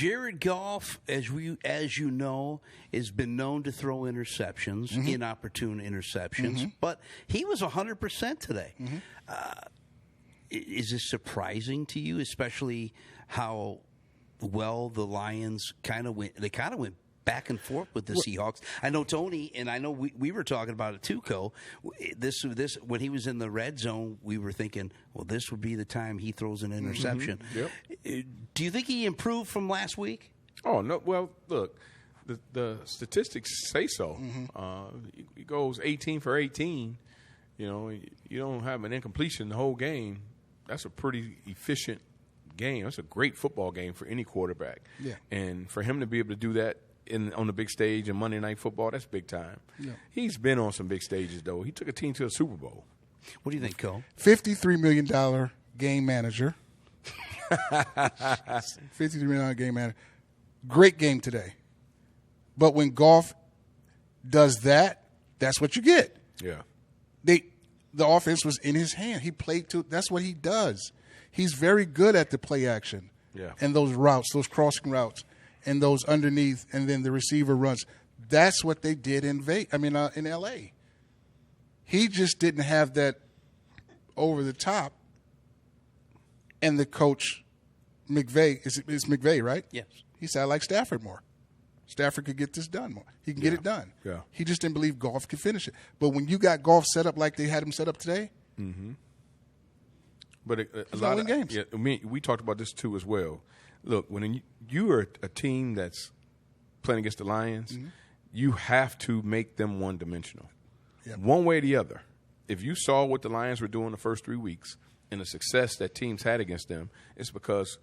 Jared Goff, as you know, has been known to throw interceptions, inopportune interceptions, but he was 100% today. Is this surprising to you, especially how well the Lions kind of went? They kind of went back and forth with the Seahawks. I know Tony, and I know we were talking about it too, Co. This when he was in the red zone, we were thinking, well, this would be the time he throws an interception. Do you think he improved from last week? Oh no! Well, look, the statistics say so. He goes 18 for 18. You know, you don't have an incompletion the whole game. That's a pretty efficient game. That's a great football game for any quarterback. Yeah. And for him to be able to do that on the big stage in Monday Night Football, that's big time. Yeah. He's been on some big stages, though. He took a team to a Super Bowl. What do you think, Cole? $53 million game manager. $53 million game manager. Great game today. But when Goff does that, that's what you get. Yeah. The offense was in his hand. He played to. That's what he does. He's very good at the play action. Yeah. And those routes, those crossing routes, and those underneath, and then the receiver runs. That's what they did in L.A. He just didn't have that over the top. And the coach, McVay, is McVay, right? Yes. He said, I like Stafford more. Stafford could get this done more. He can get it done. Yeah. He just didn't believe Goff could finish it. But when you got Goff set up like they had him set up today, but a lot of games. Yeah, we talked about this too as well. Look, when you are a team that's playing against the Lions, you have to make them one-dimensional, one way or the other. If you saw what the Lions were doing the first 3 weeks and the success that teams had against them, it's because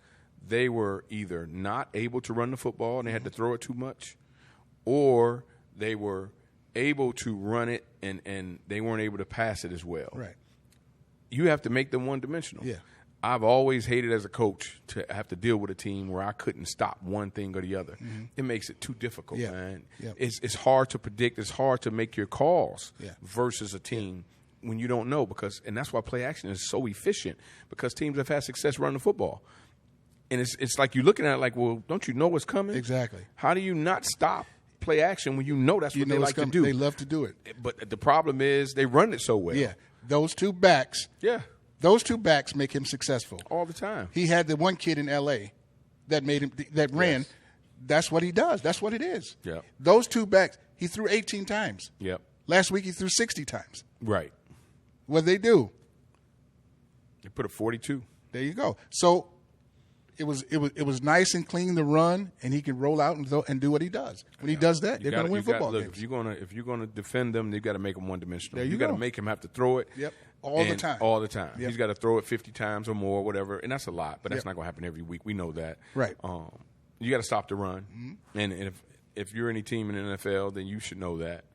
they were either not able to run the football and they had to throw it too much, or they were able to run it and they weren't able to pass it as well. Right. You have to make them one-dimensional. Yeah. I've always hated as a coach to have to deal with a team where I couldn't stop one thing or the other. It makes it too difficult, man. Yeah. It's hard to predict. It's hard to make your calls versus a team when you don't know and that's why play action is so efficient, because teams have had success running the football. And it's like you're looking at it like, well, don't you know what's coming? Exactly. How do you not stop play action when you know that's what they like to do? They love to do it. But the problem is they run it so well. Yeah. Those two backs. Yeah. Those two backs make him successful. All the time. He had the one kid in L.A. that ran. Yes. That's what he does. That's what it is. Yeah. Those two backs, he threw 18 times. Yep. Last week he threw 60 times. Right. What they do? They put a 42. There you go. So it was nice and clean to run, and he can roll out and do what he does. When he does that, they're going to win football games. If you're gonna defend them, they've got to make them one-dimensional. You got to make him have to throw it. Yep. All the time. All the time. Yep. He's got to throw it 50 times or more, whatever, and that's a lot. But that's not going to happen every week. We know that. Right. You got to stop the run, and if you're any team in the NFL, then you should know that.